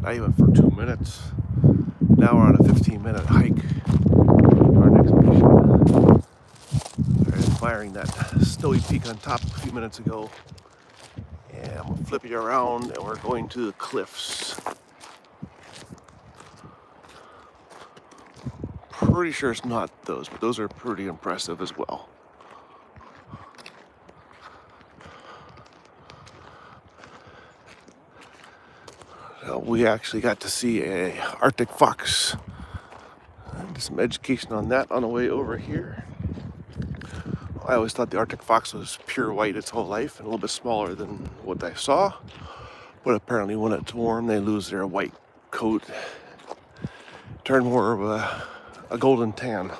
not even for 2 minutes. Now we're on a 15-minute hike to our next mission. I was admiring that snowy peak on top a few minutes ago. And I'm gonna flip you around and we're going to the cliffs. Pretty sure it's not those, but those are pretty impressive as well. We actually got to see a Arctic fox. Did some education on that on the way over here. I always thought the Arctic fox was pure white its whole life and a little bit smaller than what I saw. But apparently when it's warm, they lose their white coat, turn more of a golden tan.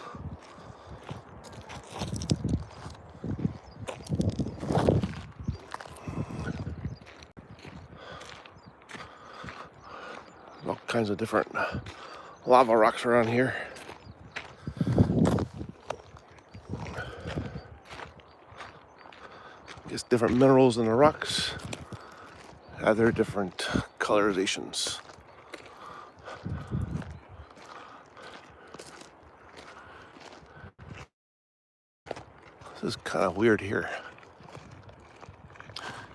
All kinds of different lava rocks around here. Just different minerals in the rocks have their different colorizations. This is kind of weird here.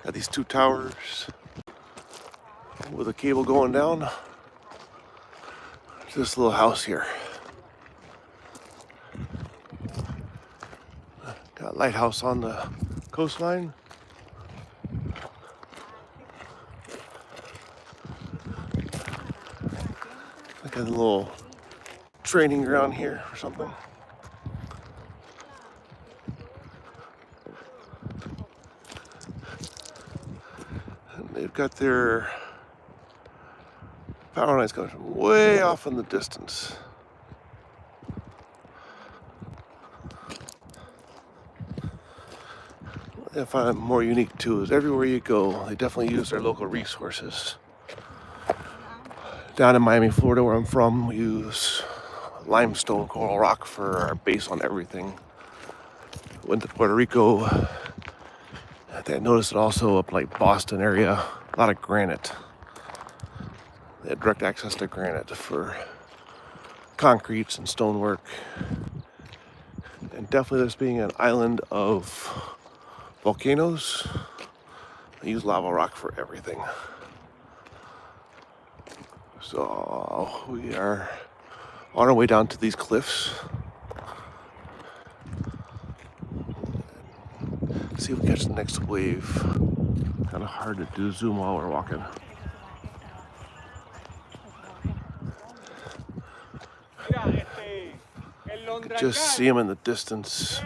Got these two towers with a cable going down. This little house here. Got a lighthouse on the coastline. Like a little training ground here or something. And they've got their power lines going from way off in the distance. What I find more unique too is everywhere you go, they definitely use their local resources. Down in Miami, Florida, where I'm from, we use limestone coral rock for our base on everything. Went to Puerto Rico. I noticed it also up like Boston area, a lot of granite. They had direct access to granite for concretes and stonework. And definitely this being an island of volcanoes, they use lava rock for everything. So we are on our way down to these cliffs. See if we catch the next wave. Kind of hard to do zoom while we're walking. You can just see them in the distance,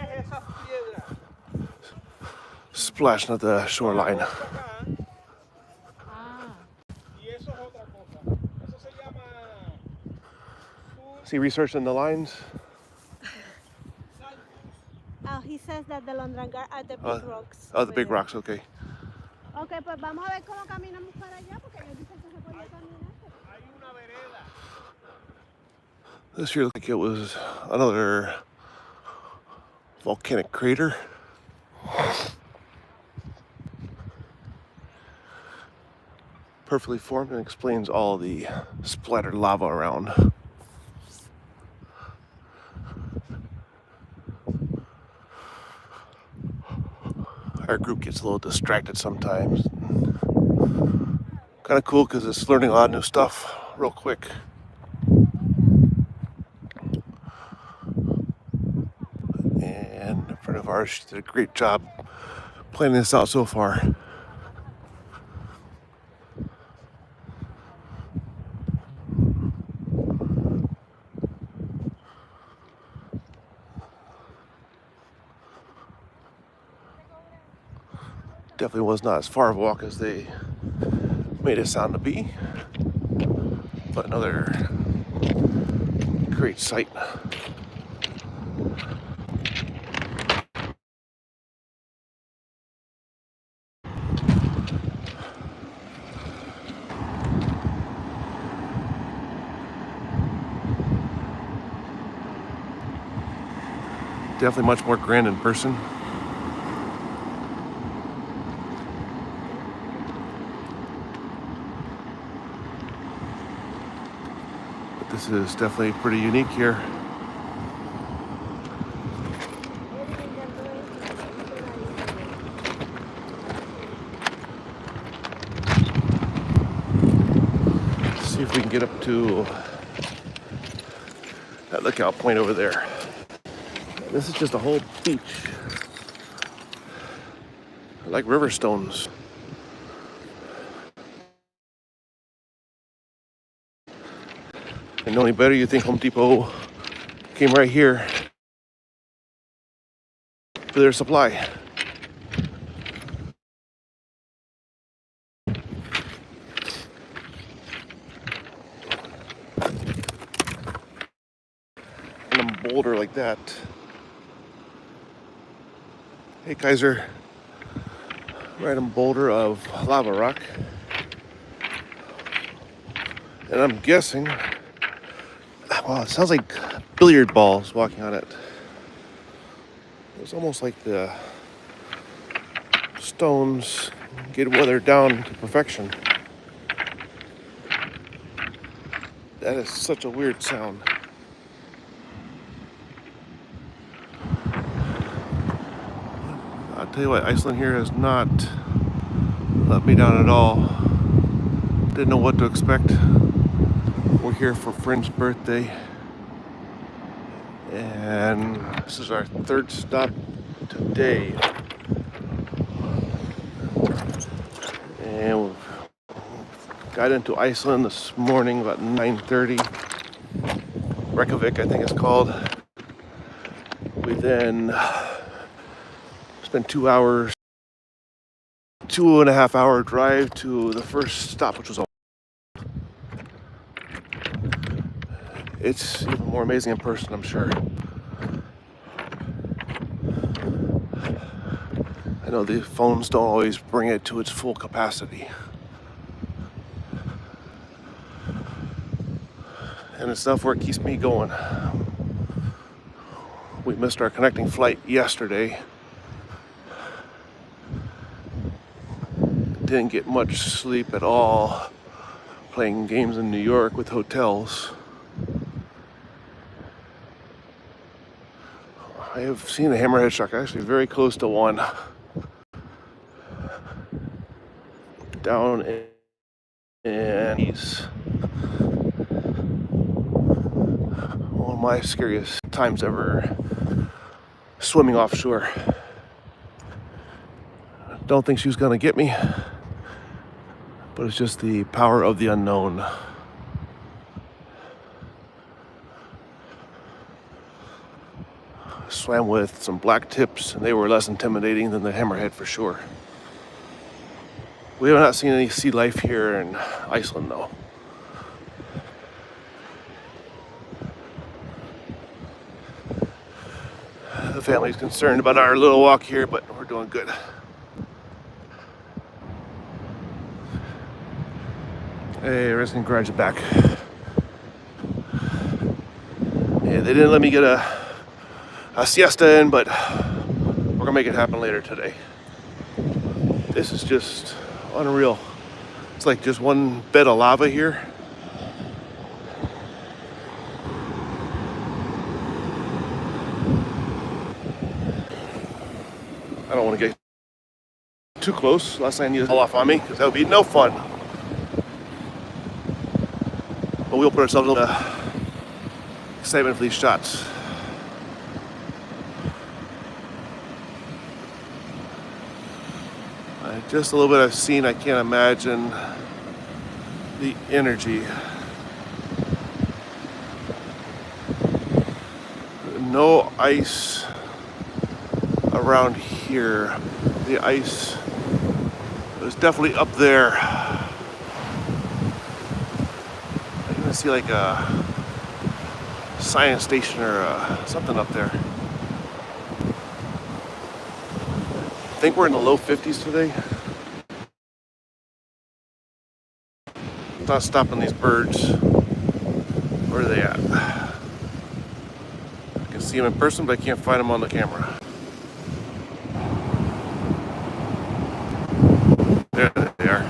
splashing at the shoreline. See researching the lines? He says that the Londrangar are the big rocks. Oh, the big rocks, okay. Okay, pues vamos a ver cómo caminamos para allá, porque ellos dicen que se puede caminar. Hay una vereda. This here looked like it was another volcanic crater. Perfectly formed and explains all the splattered lava around. Our group gets a little distracted sometimes. Kind of cool because it's learning a lot of new stuff real quick. And a friend of ours, she did a great job planning this out so far. Definitely was not as far of a walk as they made it sound to be, but another great sight. Definitely much more grand in person. This is definitely pretty unique here. Let's see if we can get up to that lookout point over there. This is just a whole beach, like river stones. And knowing better, you think Home Depot came right here for their supply. And a boulder like that. Hey, Kaiser. Random boulder of lava rock. And I'm guessing, wow, it sounds like billiard balls walking on it. It's almost like the stones get weathered down to perfection. That is such a weird sound. I'll tell you what, Iceland here has not let me down at all. Didn't know what to expect. We're here for a friend's birthday. And this is our third stop today. And we got into Iceland this morning about 9:30. Reykjavik, I think it's called. We then spent 2 hours, 2.5 hour drive to the first stop, which was it's even more amazing in person, I'm sure. I know the phones don't always bring it to its full capacity. And it's enough where it keeps me going. We missed our connecting flight yesterday. Didn't get much sleep at all, playing games in New York with hotels. I have seen a hammerhead shark, actually very close to one, down in East. One of my scariest times ever swimming offshore. Don't think she was gonna get me, but it's just the power of the unknown. Swam with some black tips, and they were less intimidating than the hammerhead for sure. We have not seen any sea life here in Iceland, though. The family's concerned about our little walk here, but we're doing good. Hey, Rescue Garage is back. Yeah, they didn't let me get a siesta in, but we're gonna make it happen later today. This is just unreal. It's like just one bed of lava here. I don't want to get too close unless I need to haul off on me, because that would be no fun. But we'll put ourselves in excitement for these shots. Just a little bit I've seen, I can't imagine the energy. No ice around here. The ice is definitely up there. I can see like a science station or something up there. I think we're in the low 50s today. Not stopping these birds. Where are they at? I can see them in person, but I can't find them on the camera. There they are.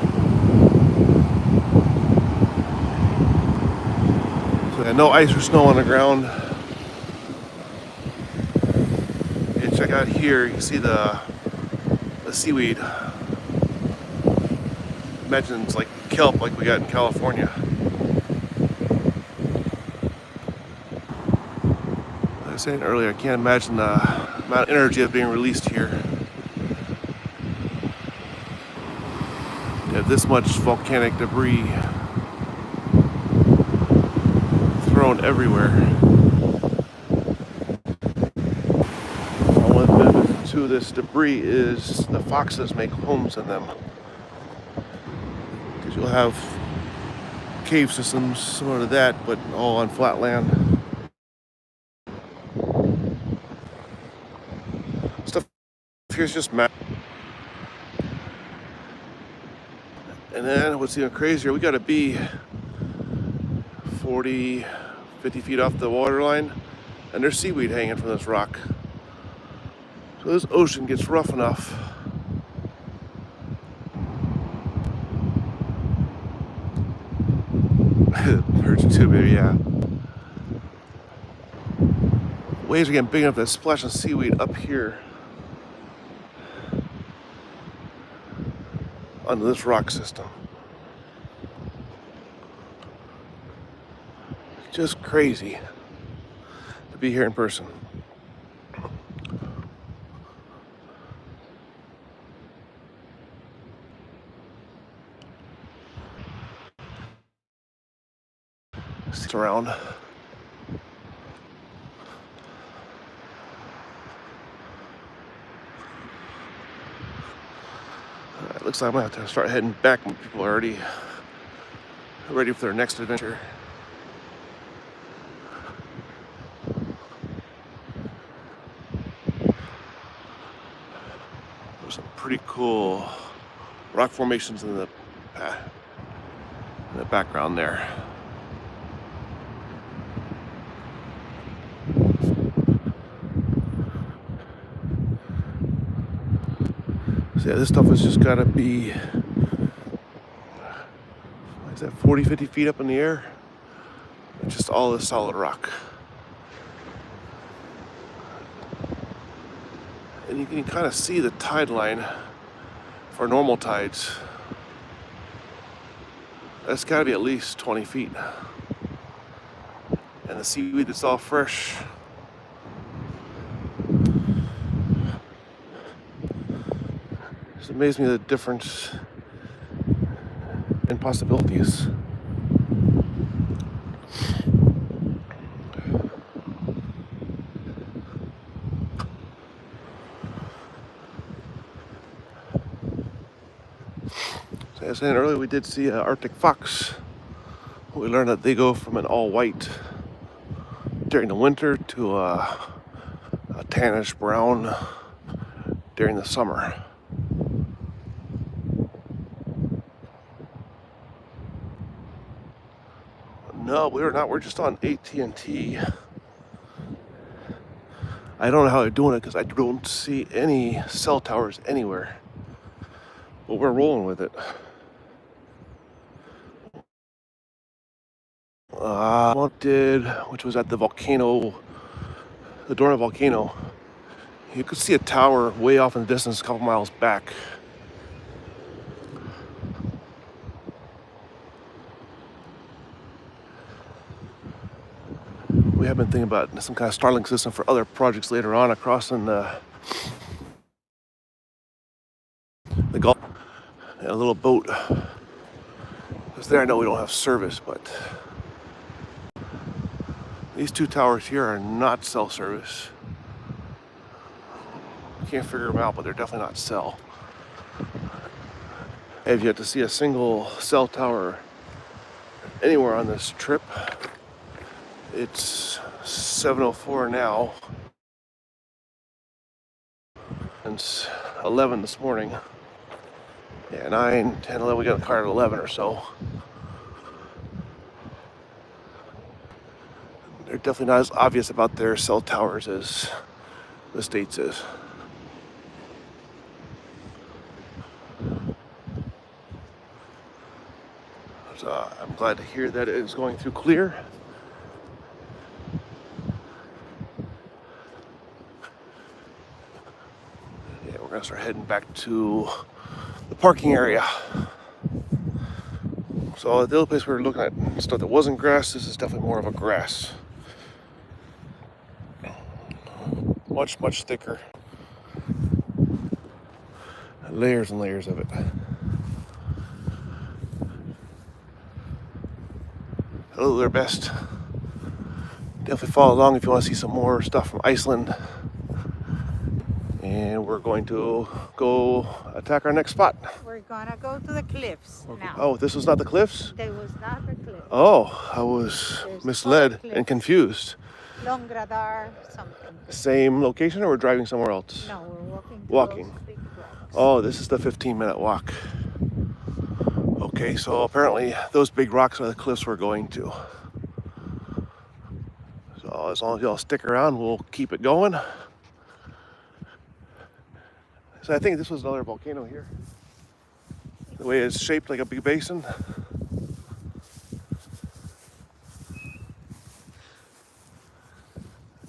So And no ice or snow on the ground. And check out here, you can see the seaweed. Imagine it's like kelp like we got in California. Like I was saying earlier, I can't imagine the amount of energy that's being released here. You have this much volcanic debris thrown everywhere. One of the benefits to this debris is the foxes make homes in them. Because you'll have cave systems similar to that, but all on flat land. Stuff here's just map. And then what's even crazier, we gotta be 40, 50 feet off the waterline, and there's seaweed hanging from this rock. So this ocean gets rough enough. Hurts too, baby, yeah. Waves are getting big enough to splash the seaweed up here onto this rock system. Just crazy to be here in person. Stick around. It looks like I'm gonna have to start heading back when people are already ready for their next adventure. There's some pretty cool rock formations in the background there. So yeah, this stuff has just got to be, what is that, 40, 50 feet up in the air? It's just all this solid rock. And you can kind of see the tide line for normal tides. That's got to be at least 20 feet. And the seaweed that's all fresh. It's amazed me the difference in possibilities. So as I was saying earlier, we did see an Arctic fox. We learned that they go from an all white during the winter to a tannish brown during the summer. No, we're not. We're just on AT&T. I don't know how they're doing it because I don't see any cell towers anywhere. But we're rolling with it. Wanted, which was at the volcano, the Dorna volcano. You could see a tower way off in the distance, a couple miles back. We have been thinking about some kind of Starlink system for other projects later on across in the Gulf. And a little boat. Because there I know we don't have service, but these two towers here are not cell service. Can't figure them out, but they're definitely not cell. I have yet to see a single cell tower anywhere on this trip. It's 7:04 now. And it's 11 this morning. Yeah, 9, 10, 11, we got a car at 11 or so. They're definitely not as obvious about their cell towers as the States is. So I'm glad to hear that it is going through clear. gotta start heading back to the parking area. So the other place we were looking at stuff that wasn't grass, this is definitely more of a grass. Much, much thicker. Layers and layers of it. They'll do their best. Definitely follow along if you want to see some more stuff from Iceland. And we're going to go attack our next spot. We're gonna go to the cliffs now. Oh, this was not the cliffs? They was not the cliffs. Oh, I was There's misled other cliffs. and confused. Longradar something. Same location, or we're driving somewhere else? No, we're walking. To Walking. those big rocks. Oh, this is the 15-minute walk. Okay, so apparently those big rocks are the cliffs we're going to. So as long as y'all stick around, we'll keep it going. So I think this was another volcano here. The way it's shaped like a big basin.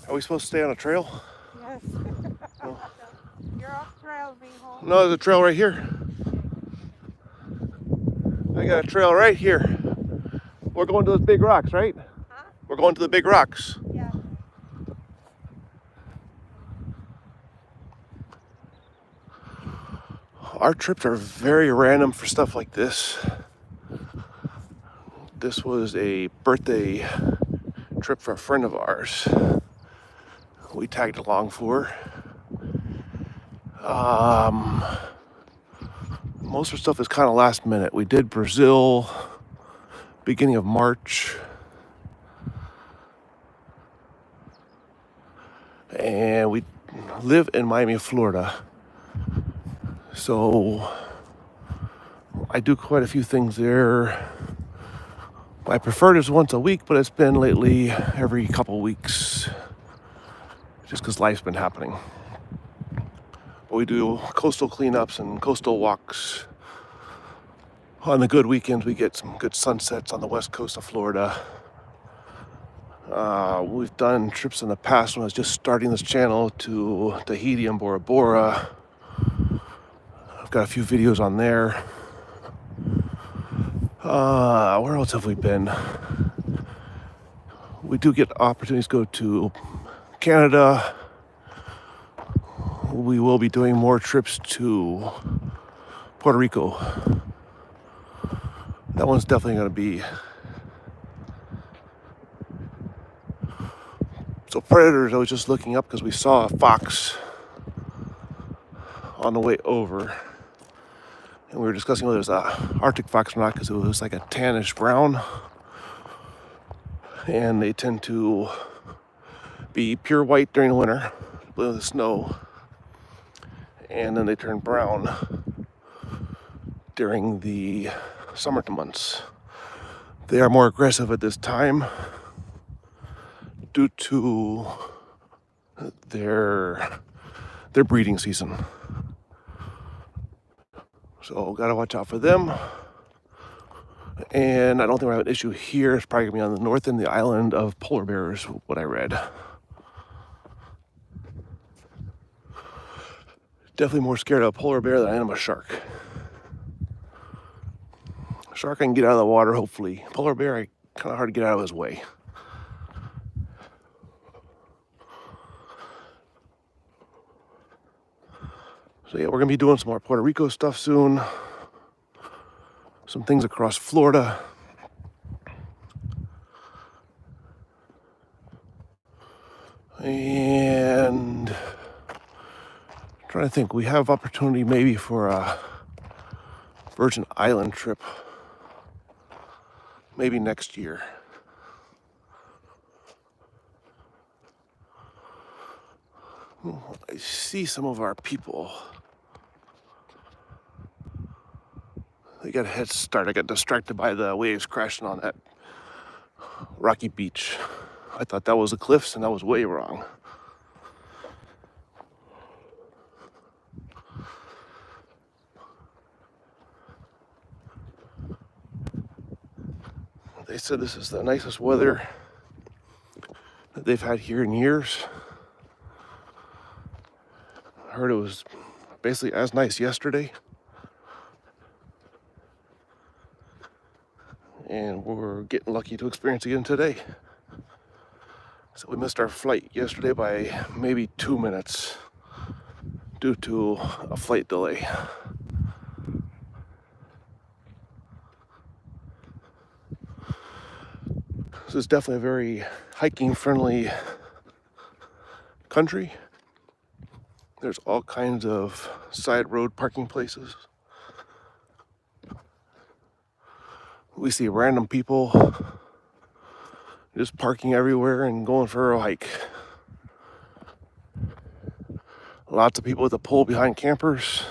Are we supposed to stay on a trail? Yes. Oh. You're off trail, mijo. No, there's a trail right here. I got a trail right here. We're going to those big rocks, right? Huh? We're going to the big rocks. Yeah. Our trips are very random for stuff like this. This was a birthday trip for a friend of ours. We tagged along for. Most of our stuff is kind of last minute. We did Brazil beginning of March. And we live in Miami, Florida. So I do quite a few things there. My preferred is once a week, but it's been lately every couple weeks, just because life's been happening. But we do coastal cleanups and coastal walks. On the good weekends, we get some good sunsets on the west coast of Florida. We've done trips in the past when I was just starting this channel to Tahiti and Bora Bora. I've got a few videos on there. Where else have we been? We do get opportunities to go to Canada. We will be doing more trips to Puerto Rico. That one's definitely going to be. So predators, I was just looking up because we saw a fox on the way over. And we were discussing whether it was an Arctic fox or not because it was like a tannish brown. And they tend to be pure white during the winter, with the snow. And then they turn brown during the summer months. They are more aggressive at this time due to their breeding season. So gotta watch out for them. And I don't think we have an issue here. It's probably gonna be on the north end of the island of polar bears, what I read. Definitely more scared of a polar bear than I am of a shark. A shark I can get out of the water, hopefully. Polar bear, kind of hard to get out of his way. So yeah, we're gonna be doing some more Puerto Rico stuff soon. Some things across Florida. And I'm trying to think, we have opportunity maybe for a Virgin Island trip. Maybe next year. I see some of our people. They got a head start. I got distracted by the waves crashing on that rocky beach. I thought that was the cliffs, and I was way wrong. They said this is the nicest weather that they've had here in years. I heard it was basically as nice yesterday. And we're getting lucky to experience again today. So we missed our flight yesterday by maybe 2 minutes due to a flight delay. This is definitely a very hiking friendly country. There's all kinds of side road parking places. We see random people just parking everywhere and going for a hike. Lots of people with a pole behind campers.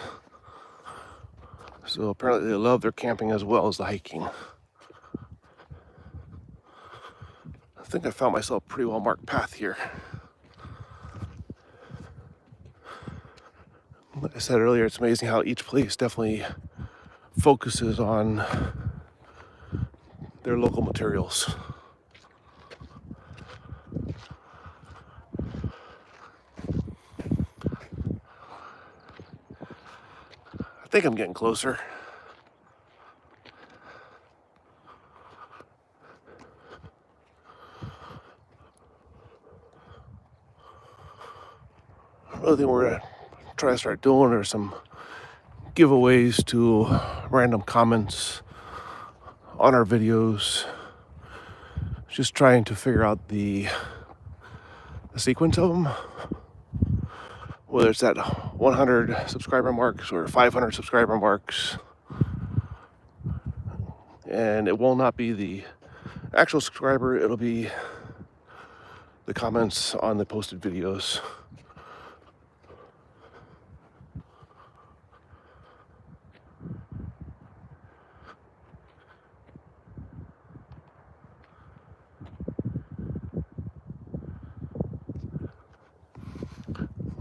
So apparently they love their camping as well as the hiking. I think I found myself a pretty well marked path here. Like I said earlier, it's amazing how each place definitely focuses on their local materials. I think I'm getting closer. Another thing we're gonna try to start doing are some giveaways to random comments on our videos. Just trying to figure out the sequence of them. Whether it's at 100 subscriber marks or 500 subscriber marks. And it will not be the actual subscriber, it'll be the comments on the posted videos.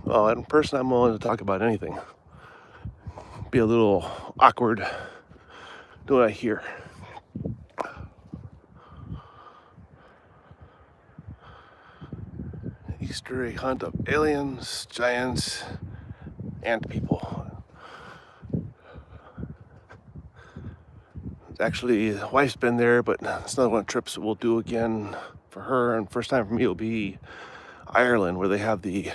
Well, in person, I'm willing to talk about anything. Be a little awkward doing it here. Easter egg hunt of aliens, giants, and people. Actually, the wife's been there, but it's another one of the trips that we'll do again for her. And first time for me will be Ireland, where they have the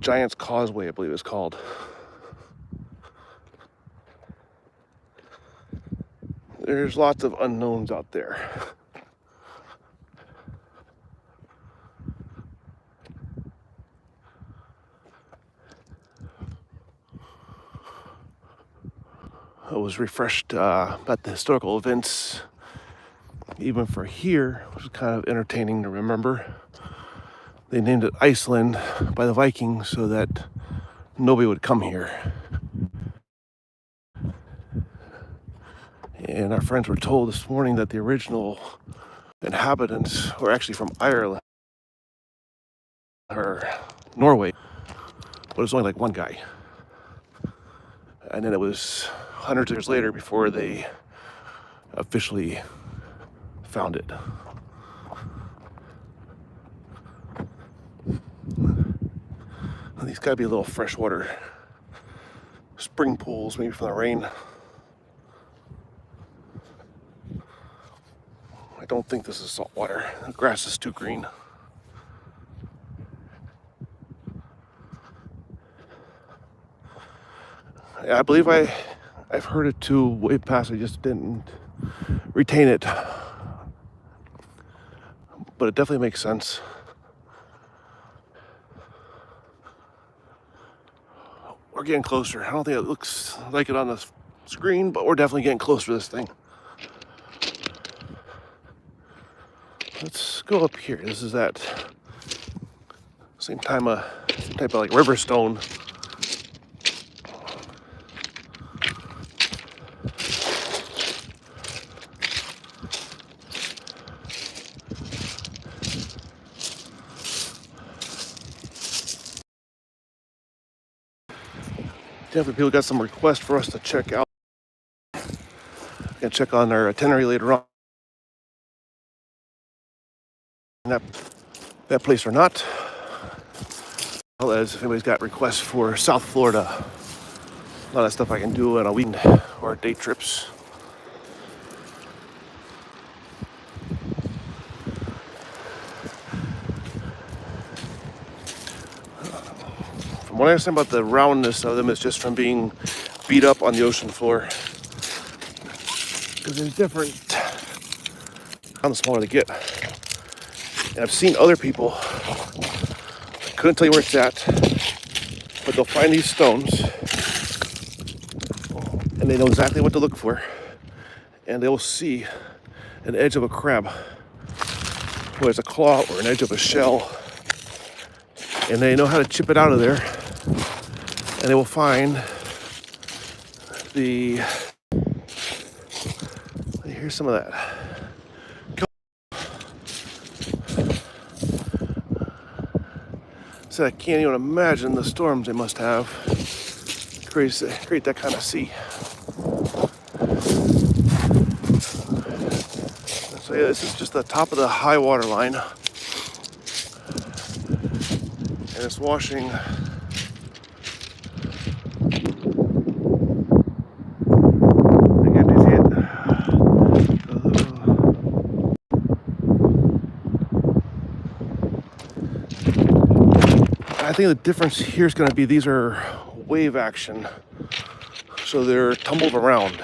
Giant's Causeway, I believe it's called. There's lots of unknowns out there. I was refreshed about the historical events, even for here, which is kind of entertaining to remember. They named it Iceland by the Vikings so that nobody would come here. And our friends were told this morning that the original inhabitants were actually from Ireland or Norway, but it was only like one guy. And then it was hundreds of years later before they officially found it. These gotta be a little freshwater spring pools, maybe from the rain. I don't think this is salt water. The grass is too green. I believe I've heard it too way past. I just didn't retain it. But it definitely makes sense. We're getting closer. I don't think it looks like it on the screen, but we're definitely getting closer to this thing. Let's go up here. This is that same type of like river stone. Definitely people got some requests for us to check out. And check on our itinerary later on. That place or not. well as if anybody's got requests for South Florida. A lot of stuff I can do on a weekend or day trips. From what I understand about the roundness of them, it's just from being beat up on the ocean floor. Because there's different, how the smaller they get. And I've seen other people, I couldn't tell you where it's at, but they'll find these stones and they know exactly what to look for. And they will see an edge of a crab, whether it's a claw or an edge of a shell. And they know how to chip it out of there. And they will find the, here's some of that. So I can't even imagine the storms they must have to create that kind of sea. So yeah, this is just the top of the high water line. And it's washing I think the difference here is going to be these are wave action, so they're tumbled around,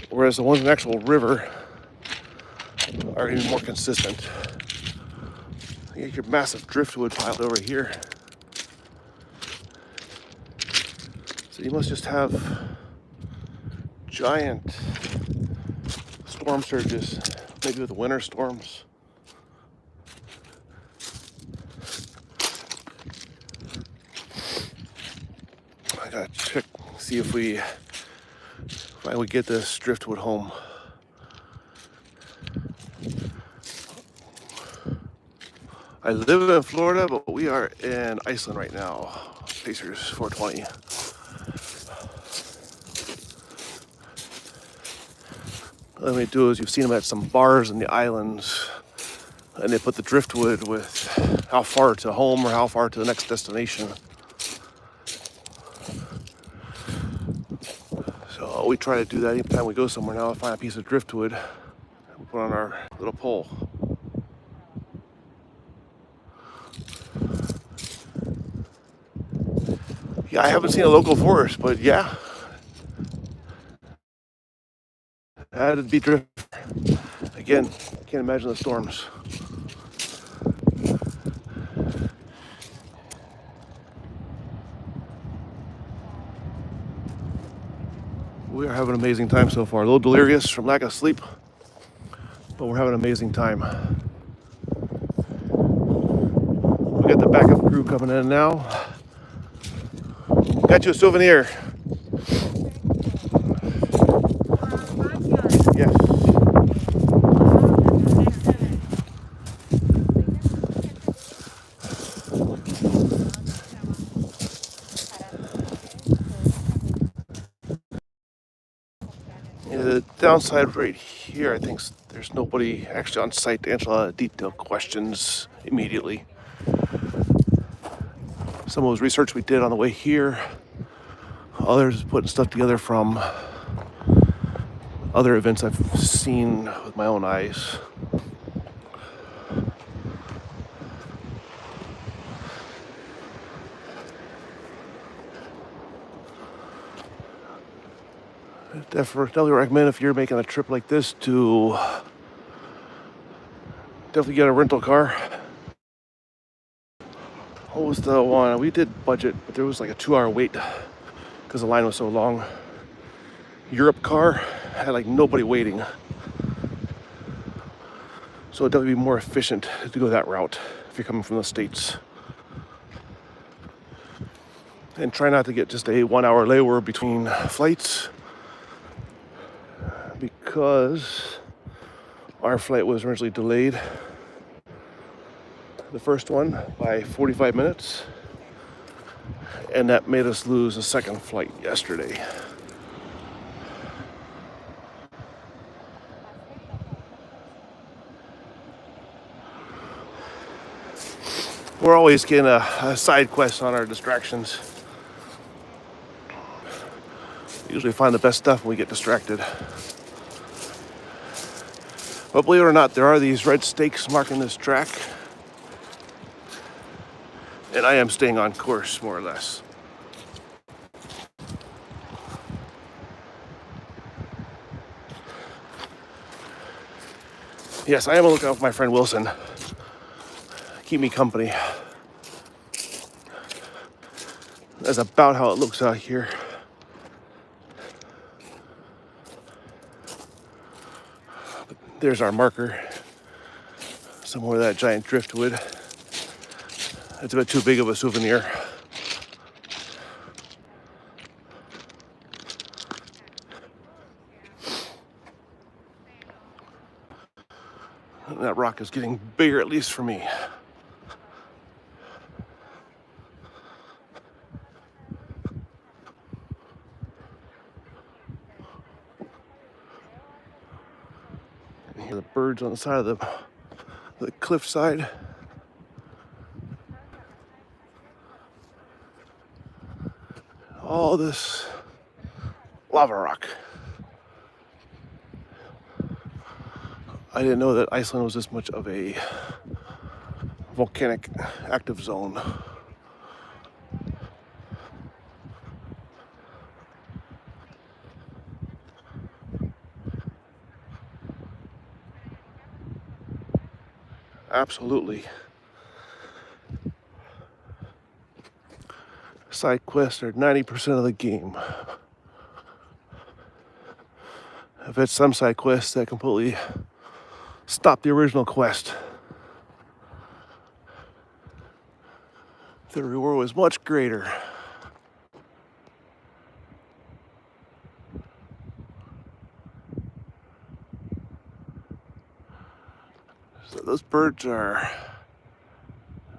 whereas the ones in the actual river are going to be more consistent. You get your massive driftwood piled over here, so you must just have giant storm surges, maybe with the winter storms. I gotta check, see if we get this driftwood home. I live in Florida, but we are in Iceland right now. Pacers 420. What they do is you've seen them at some bars in the islands, and they put the driftwood with how far to home or how far to the next destination. So we try to do that anytime we go somewhere now. Find a piece of driftwood and we put on our little pole. Yeah, I haven't seen a local forest, but yeah, that'd be drift. Again, can't imagine the storms. We are having an amazing time so far. A little delirious from lack of sleep, but we're having an amazing time. We got the backup crew coming in now. Got you a souvenir. Yes. The downside right here, I think there's nobody actually on site to answer a lot of detailed questions immediately. Some of those research we did on the way here, others putting stuff together from other events I've seen with my own eyes. Definitely recommend if you're making a trip like this to definitely get a rental car. What was the one? We did budget, but there was like a 2-hour wait because the line was so long. Europe car had like nobody waiting. So it'd definitely be more efficient to go that route if you're coming from the States. And try not to get just a 1-hour layover between flights, because our flight was originally delayed, the first one, by 45 minutes, and that made us lose a second flight yesterday. We're always getting a side quest on our distractions. Usually find the best stuff when we get distracted. But believe it or not, there are these red stakes marking this track. And I am staying on course, more or less. Yes, I am a lookout for my friend Wilson. Keep me company. That's about how it looks out here. There's our marker. Somewhere that giant driftwood. It's a bit too big of a souvenir. That rock is getting bigger, at least for me. You hear the birds on the side of the cliffside. All this lava rock. I didn't know that Iceland was this much of a volcanic active zone. Absolutely. Side quests are 90% of the game. I've had some side quests that completely stop the original quest. The reward was much greater. So those birds are,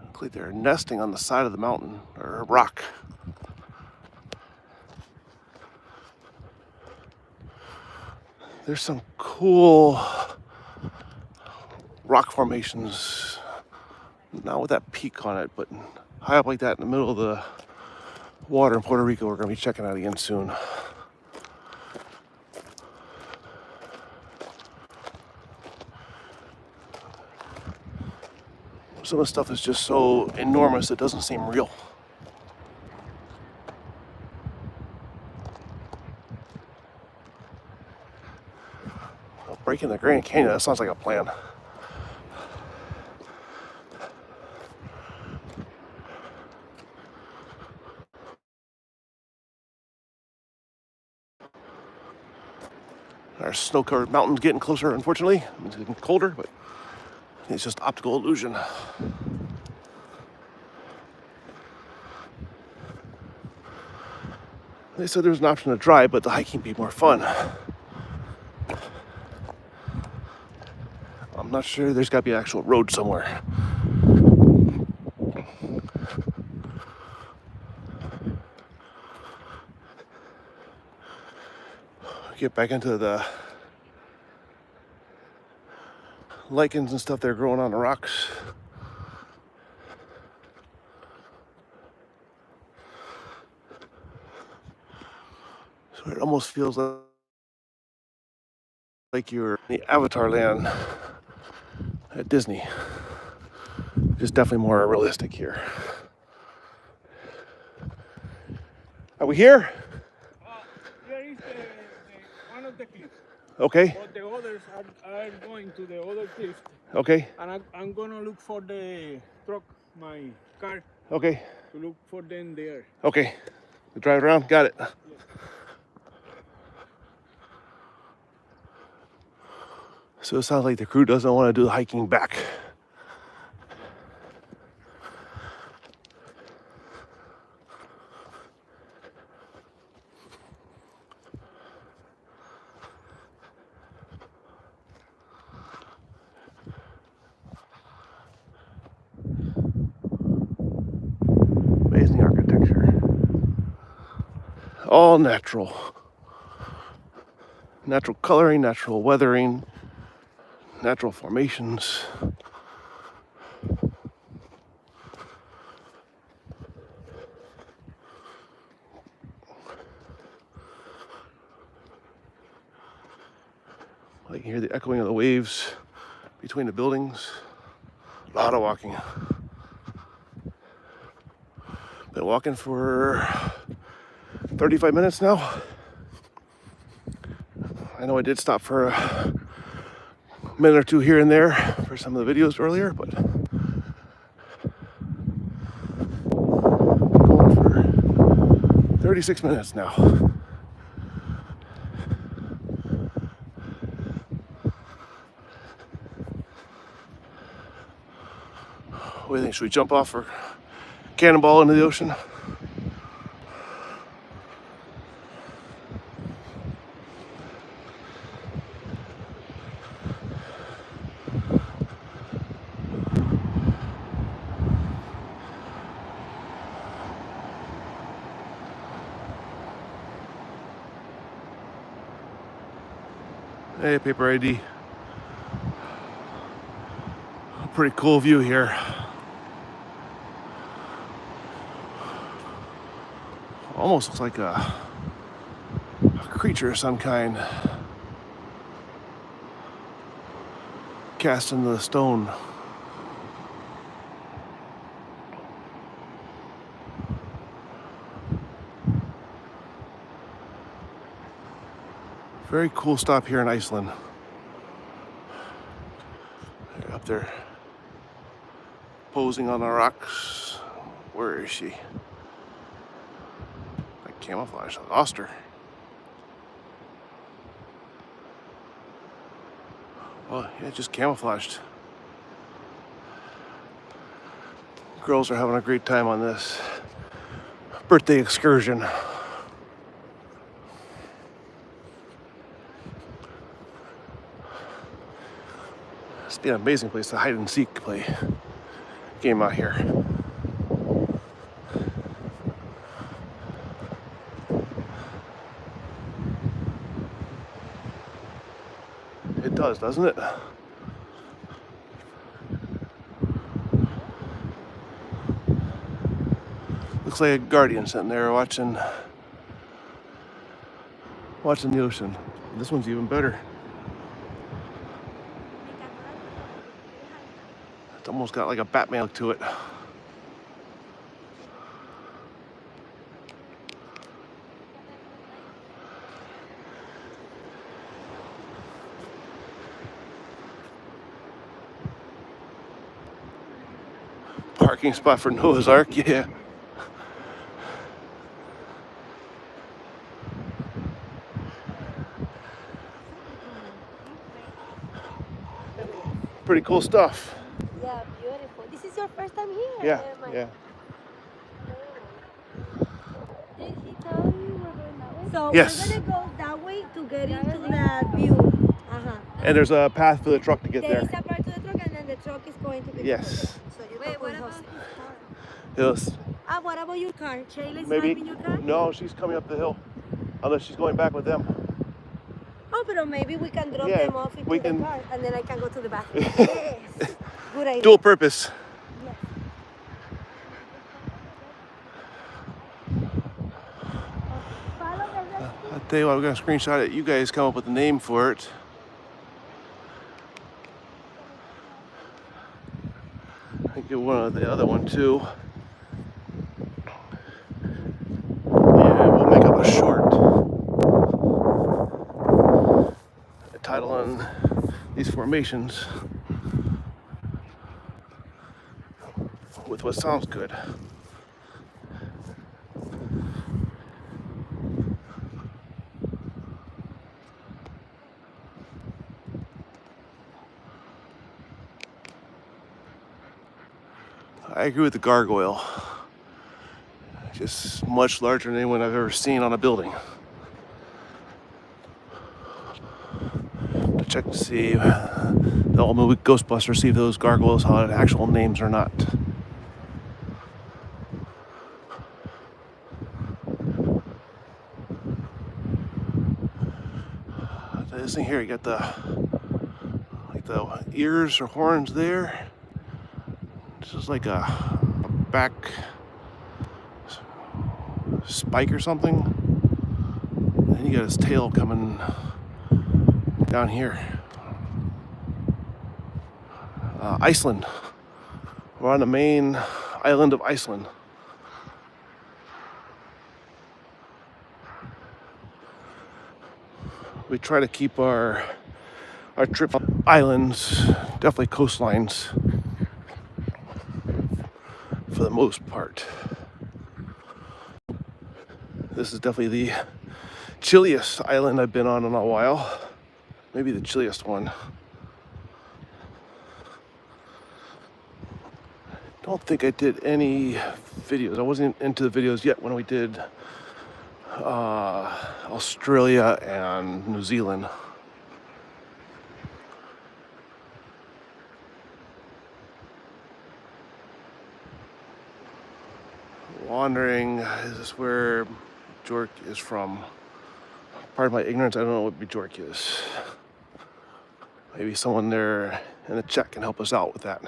look like they're nesting on the side of the mountain or rock. There's some cool rock formations, not with that peak on it, but high up like that in the middle of the water in Puerto Rico. We're going to be checking out again soon. Some of the stuff is just so enormous it doesn't seem real. Breaking the Grand Canyon, that sounds like a plan. Our snow-covered mountain's getting closer, unfortunately. It's getting colder, but it's just optical illusion. They said there's an option to drive, but the hiking would be more fun. I'm not sure. There's got to be an actual road somewhere. Get back into the lichens and stuff that are growing on the rocks. So it almost feels like you're in the Avatar land at Disney. Just definitely more realistic here. Are we here? There is one of the cliffs, Okay, but the others are going to the other cliff. okay, And I'm gonna look for the truck, my car, okay, to look for them there. okay. We drive around, got it. So it sounds like the crew doesn't want to do the hiking back. Amazing architecture. All natural. Natural coloring, natural weathering, natural formations. You hear the echoing of the waves between the buildings. A lot of walking. Been walking for 35 minutes now. I know I did stop for a minute or two here and there for some of the videos earlier, but going for 36 minutes now. What do you think? Should we jump off or cannonball into the ocean? Hey, paper ID. A pretty cool view here. Almost looks like a creature of some kind cast into the stone. Very cool stop here in Iceland. They're up there posing on the rocks. Where is she? Like camouflage. I lost her. Well, yeah, just camouflaged. Girls are having a great time on this birthday excursion. It's been an amazing place to hide and seek play game out here. It does, doesn't it? Looks like a guardian sitting there watching the ocean. This one's even better. It's almost got like a Batman look to it. Parking spot for Noah's Ark, yeah. Pretty cool stuff. Yeah, beautiful. This is your first time here? Yeah, yeah. Did he tell you we're going that way? So Yes. we're gonna go that way to get into that view. And there's a path for the truck to get There there. is a part to the truck, and then the truck is going to be. Yes. So you wait, what about his car? Yes. What about your car? Shayla's Maybe. driving your car? No, she's coming up the hill. Unless she's going back with them. Oh, but maybe we can drop Yeah, them off into we the can- car, and then I can go to the bathroom. Yes. Good idea. Dual purpose. Yes. Follow the rest. I'll tell you what, we're gonna screenshot it. You guys come up with a name for it. I think one of the other one too. Yeah, we'll make up a short. A title on these formations with what sounds good. I agree with the gargoyle. Just much larger than anyone I've ever seen on a building. Check to see the old movie Ghostbusters, see if those gargoyles had actual names or not. This thing here, you got the ears or horns there. This is like a back spike or something. And you got his tail coming down here. Iceland. We're on the main island of Iceland. We try to keep our trip islands, definitely coastlines for the most part. This is definitely the chilliest island I've been on in a while. Maybe the chilliest one. Don't think I did any videos. I wasn't into the videos yet when we did Australia and New Zealand. Wandering, is this where Bjork is from? Pardon my ignorance, I don't know what Bjork is. Maybe someone there in the chat can help us out with that.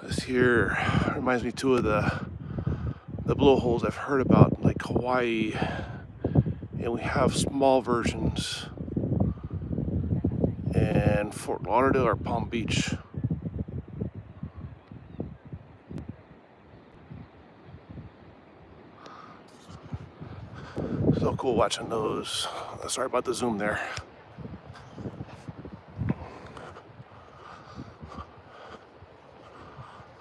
This here reminds me too of the blowholes I've heard about, like Hawaii, and we have small versions in Fort Lauderdale or Palm Beach. So cool watching those. Sorry about the zoom there.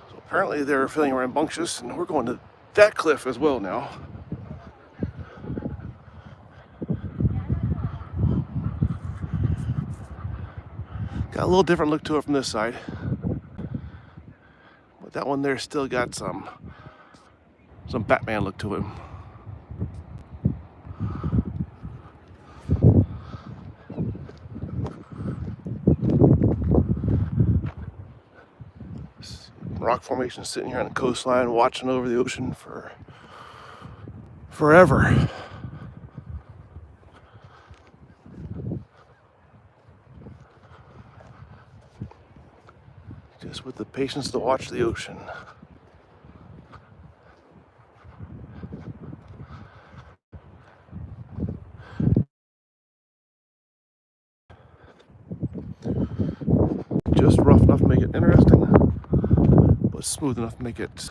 So apparently they're feeling rambunctious, and we're going to that cliff as well now. Got a little different look to it from this side. But that one there still got some Batman look to him. Rock formation sitting here on the coastline watching over the ocean for forever. Just with the patience to watch the ocean. Just rough enough to make it interesting, but smooth enough to make it.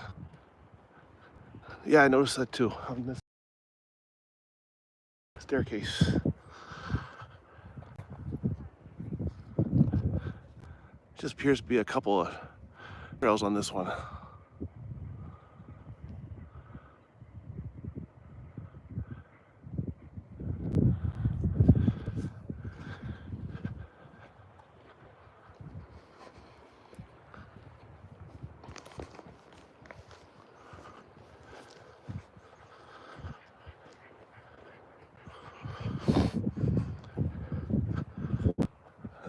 Yeah, I noticed that too on this staircase. Just appears to be a couple of rails on this one.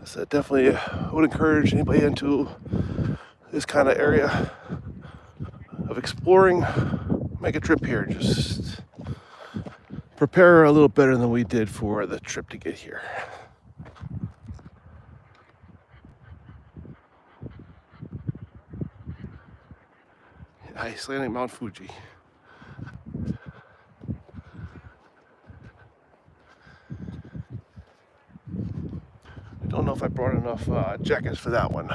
So definitely would encourage anybody into this kind of area of exploring, make a trip here. Just prepare a little better than we did for the trip to get here. Icelandic Mount Fuji. I don't know if I brought enough jackets for that one.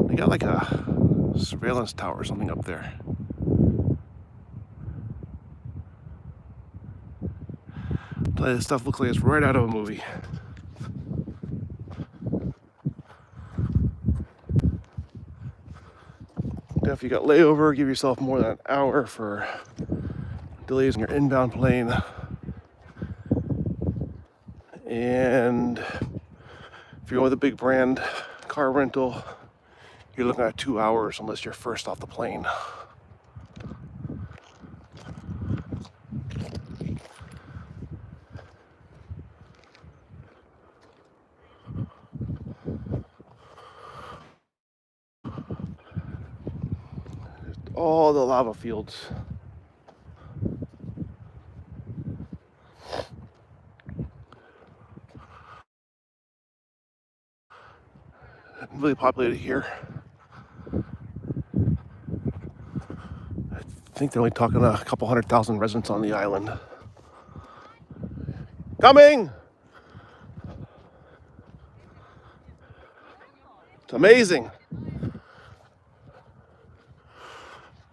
They got like a surveillance tower or something up there. This stuff looks like it's right out of a movie. Now if you got layover, give yourself more than an hour for delays in your inbound plane. And if you're going with a big brand car rental, you're looking at 2 hours unless you're first off the plane. All the lava fields. Really populated here. I think they're only talking a couple 100,000 residents on the island. Coming! It's amazing.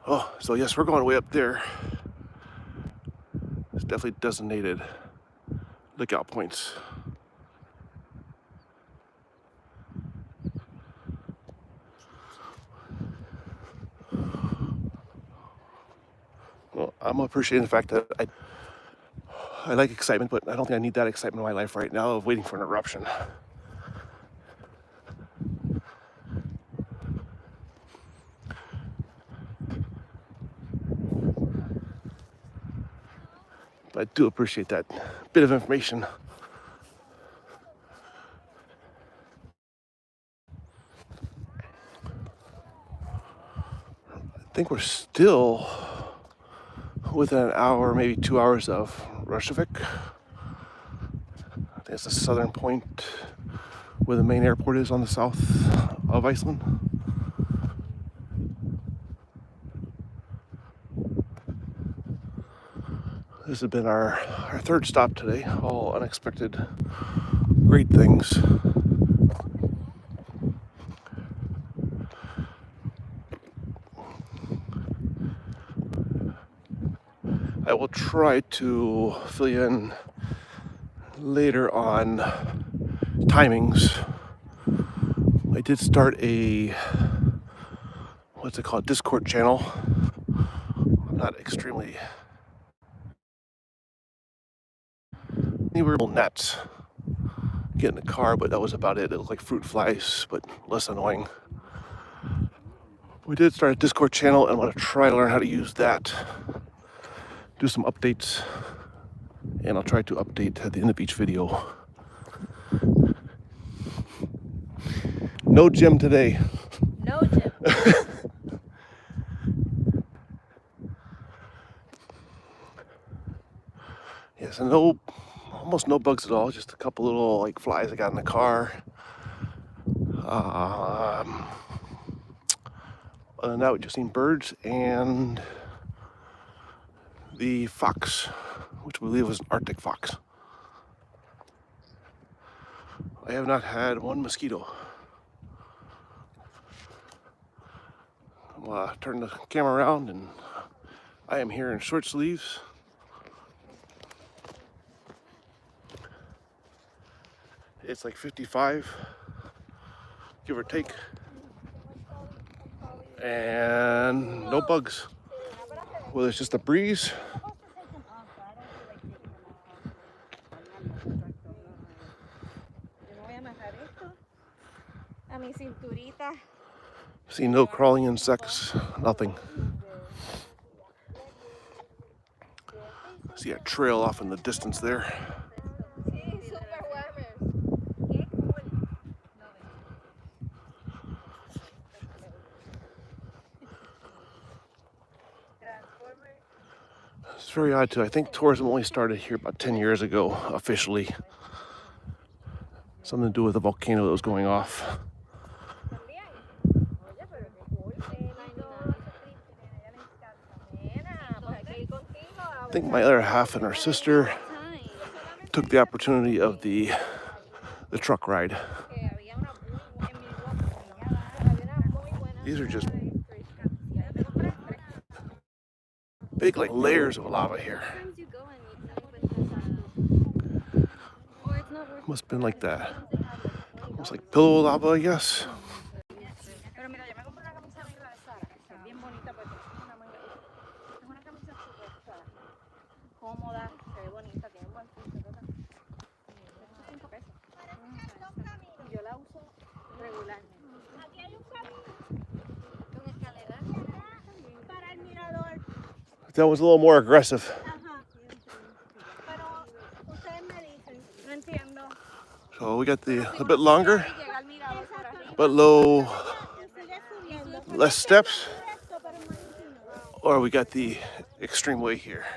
Oh, so yes, we're going way up there. It's definitely designated lookout points. Well, I'm appreciating the fact that I like excitement, but I don't think I need that excitement in my life right now of waiting for an eruption. But I do appreciate that bit of information. I think we're still within an hour, maybe 2 hours of Reykjavik. I think it's the southern point where the main airport is on the south of Iceland. This has been our third stop today, all unexpected great things. I will try to fill you in later on timings. I did start a, what's it called, Discord channel. I'm not extremely, we were nets. Get in the car, but that was about it. It looked like fruit flies, but less annoying. We did start a Discord channel and I'm going to try to learn how to use that. Do some updates, and I'll try to update at the end of each video. No gym today. No gym. Yes, and almost no bugs at all. Just a couple little like flies I got in the car. Other than that, we just seen birds and the fox, which we believe was an Arctic fox. I have not had one mosquito. I'll turn the camera around, and I am here in short sleeves. It's like 55, give or take, and no bugs. Whether it's just a breeze. See no crawling insects, nothing. See a trail off in the distance there. It's very odd too. I think tourism only started here about 10 years ago, officially. Something to do with the volcano that was going off. I think my other half and her sister took the opportunity of the truck ride. These are just big like layers of lava here. Must have been like that. Almost like pillow lava, I guess. That was a little more aggressive. So we got a bit longer, but less steps, or we got the extreme way here.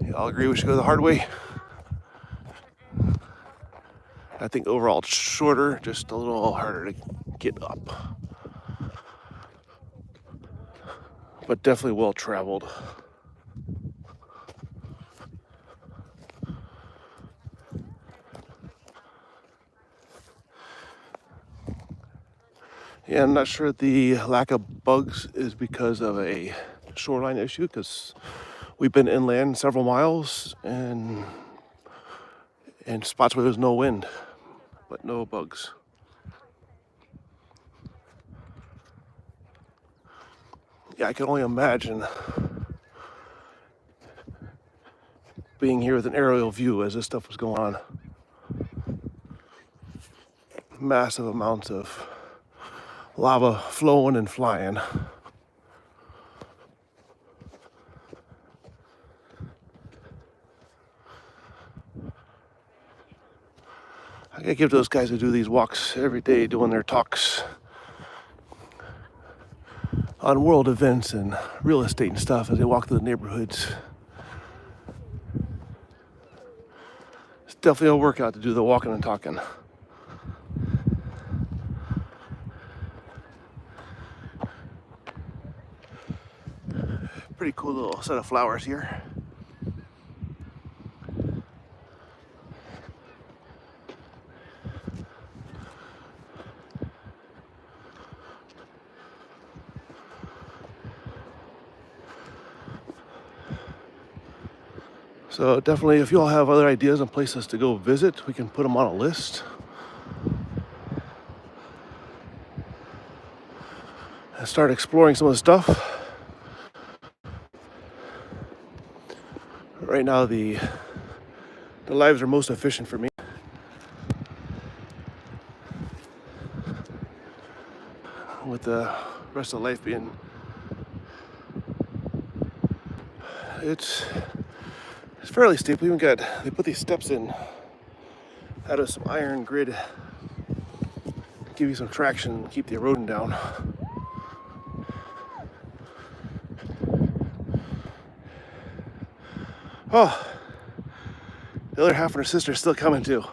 Y'all agree we should go the hard way? I think overall it's shorter, just a little harder to get up. But definitely well traveled. Yeah, I'm not sure the lack of bugs is because of a shoreline issue, because we've been inland several miles and spots where there's no wind, but no bugs. Yeah, I can only imagine being here with an aerial view as this stuff was going on. Massive amounts of lava flowing and flying. I gotta give those guys who do these walks every day doing their talks on world events and real estate and stuff as they walk through the neighborhoods. It's definitely a workout to do the walking and talking. Pretty cool little set of flowers here. So definitely, if you all have other ideas and places to go visit, we can put them on a list and start exploring some of the stuff. Right now, the lives are most efficient for me. With the rest of life being, it's fairly steep. We even they put these steps in out of some iron grid, give you some traction and keep the erosion down. Oh, the other half and her sister is still coming too.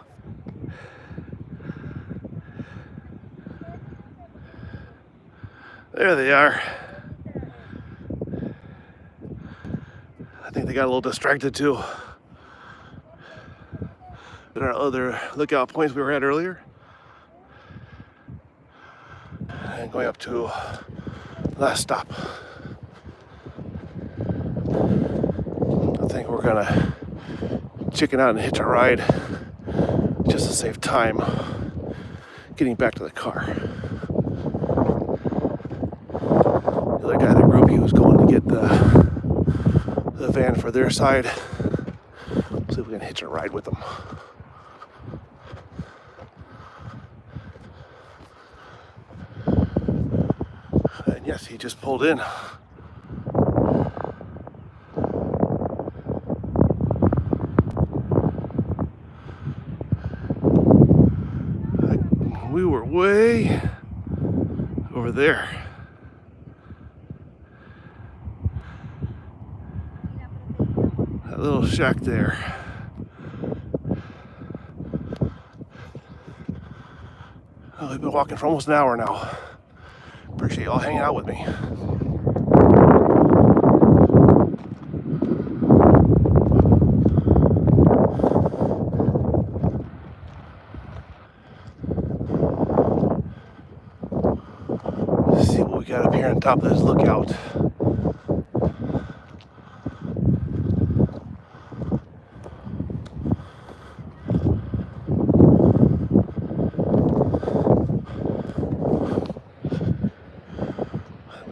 There they are. I think they got a little distracted too. At our other lookout points we were at earlier. And going up to last stop. I think we're gonna chicken out and hitch a ride just to save time getting back to the car. The other guy in the group, he was going to get the van for their side. See if we can hitch a ride with them. And yes, he just pulled in. We were way over there. That little shack there. Oh, we've been walking for almost an hour now. Appreciate y'all hanging out with me. Let's see what we got up here on top of this lookout.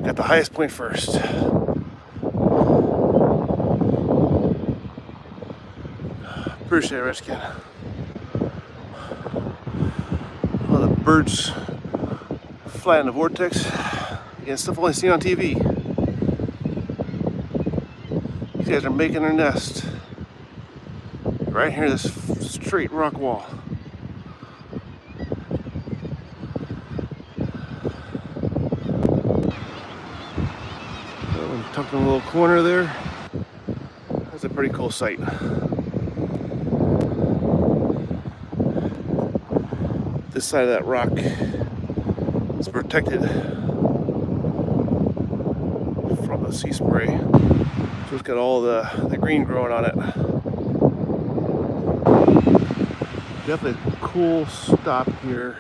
Got the highest point first. Appreciate it, Redskin. Well, the birds fly in the vortex. Again, stuff only seen on TV. These guys are making their nest right here, this straight rock wall. Tucked in a little corner there. That's a pretty cool sight. This side of that rock is protected from the sea spray. So it's got all the green growing on it. Definitely a cool stop here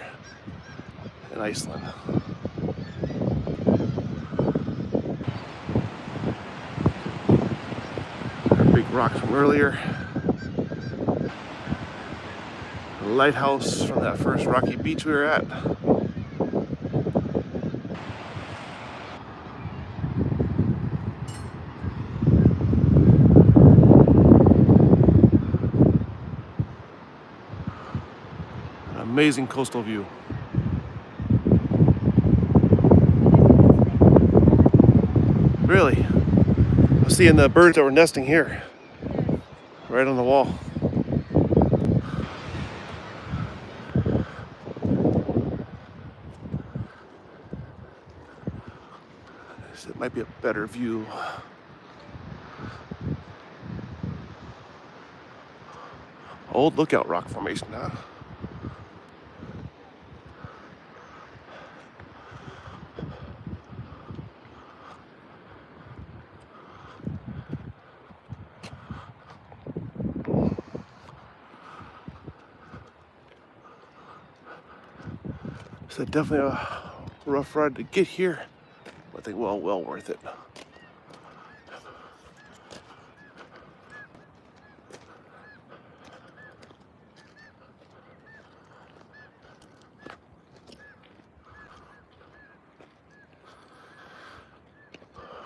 in Iceland. rocks from earlier. The lighthouse from that first rocky beach we were at. An amazing coastal view. Really? I'm seeing the birds that were nesting here, right on the wall. So it might be a better view. Old Lookout Rock Formation, huh? So definitely a rough ride to get here. I think well worth it.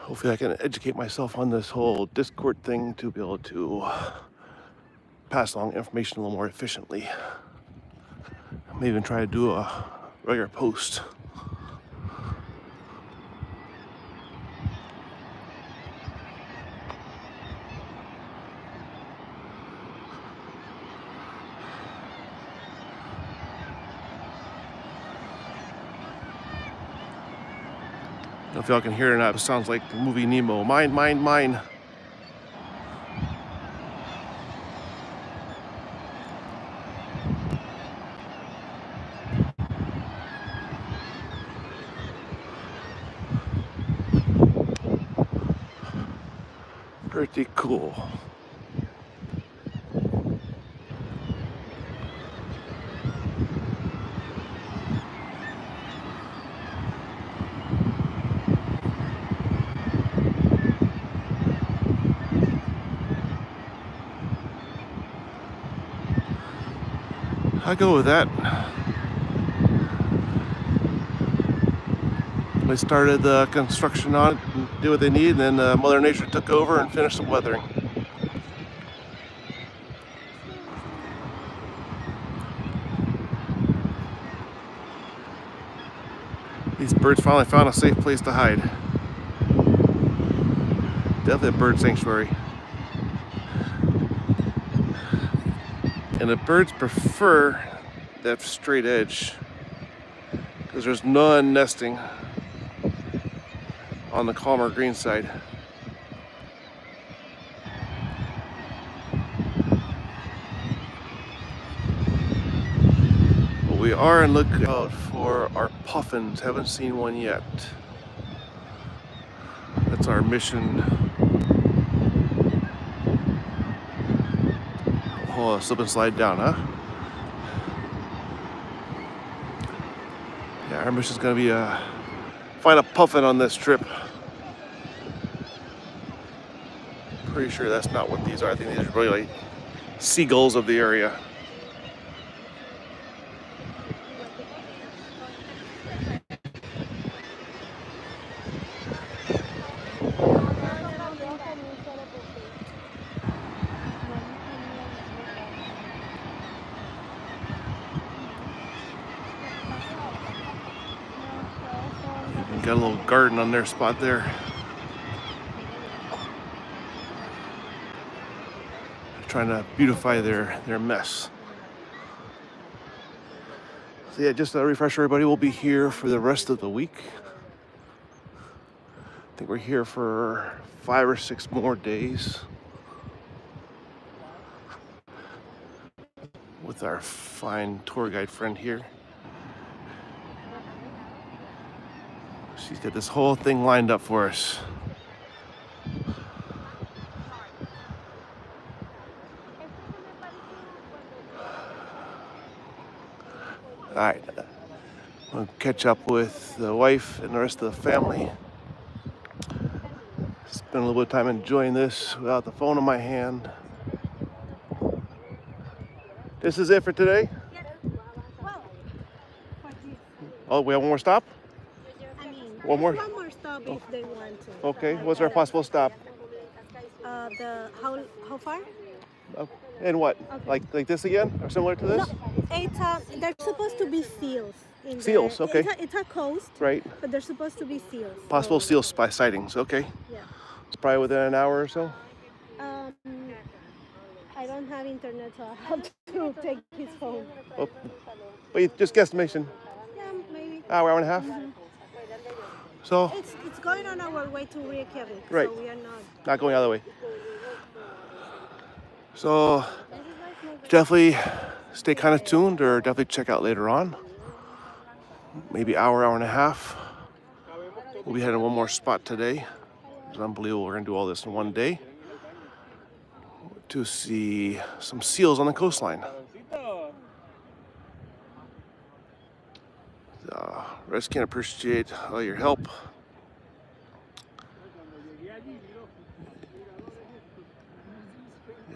Hopefully I can educate myself on this whole Discord thing to be able to pass along information a little more efficiently. I may even try to do a regular post. I don't know if y'all can hear it or not, it sounds like the movie Nemo. Mine, mine, mine. Pretty cool. I go with that. They started the construction on it and did what they need, and then Mother Nature took over and finished the weathering. These birds finally found a safe place to hide. Definitely a bird sanctuary. And the birds prefer that straight edge because there's none nesting on the calmer green side. But we are on lookout for our puffins. Haven't seen one yet. That's our mission. Oh, slip and slide down, huh? Yeah, our mission's gonna be find a puffin on this trip. Pretty sure that's not what these are. I think these are really like seagulls of the area. Got a little garden on their spot there. Trying to beautify their mess. So yeah, just to refresh everybody, we'll be here for the rest of the week. I think we're here for 5 or 6 more days with our fine tour guide friend here. She's got this whole thing lined up for us. All right, I'll catch up with the wife and the rest of the family. Spend a little bit of time enjoying this without the phone in my hand. This is it for today? Well, for this. Oh, we have one more stop? I mean, One more? one more stop if they want to. Okay, what's our possible stop? How far? And what? Okay. Like this again? Or similar to this? No, it's there's supposed to be seals. Seals, okay. It's a coast, Right. but there's supposed to be seals. Possible so, seal spy sightings, okay. Yeah. It's probably within an hour or so. I don't have internet, so I have to take his phone. Oh, but you just guesstimation. Yeah, maybe. Hour and a half. So, It's going on our way to Reykjavik, Right. so we are not going the other way. So, definitely stay kind of tuned, or definitely check out later on. Maybe hour and a half. We'll be heading to one more spot today. It's unbelievable. We're going to do all this in one day to see some seals on the coastline. Rest can't appreciate all your help.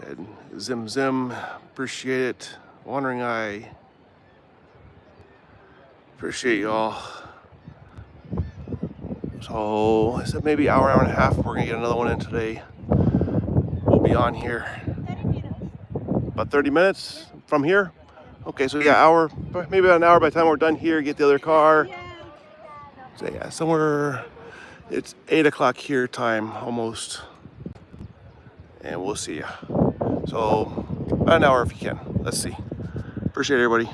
And Zim Zim, appreciate it. Wandering Eye, appreciate y'all. So I said maybe hour and a half. We're gonna get another one in today. We'll be on here 30 minutes. about 30 minutes from here. Okay, so yeah, hour, maybe about an hour by the time we're done here. Get the other car. Yeah. So yeah, somewhere it's 8 o'clock here time almost, and we'll see ya. So about an hour if you can. Let's see. Appreciate everybody.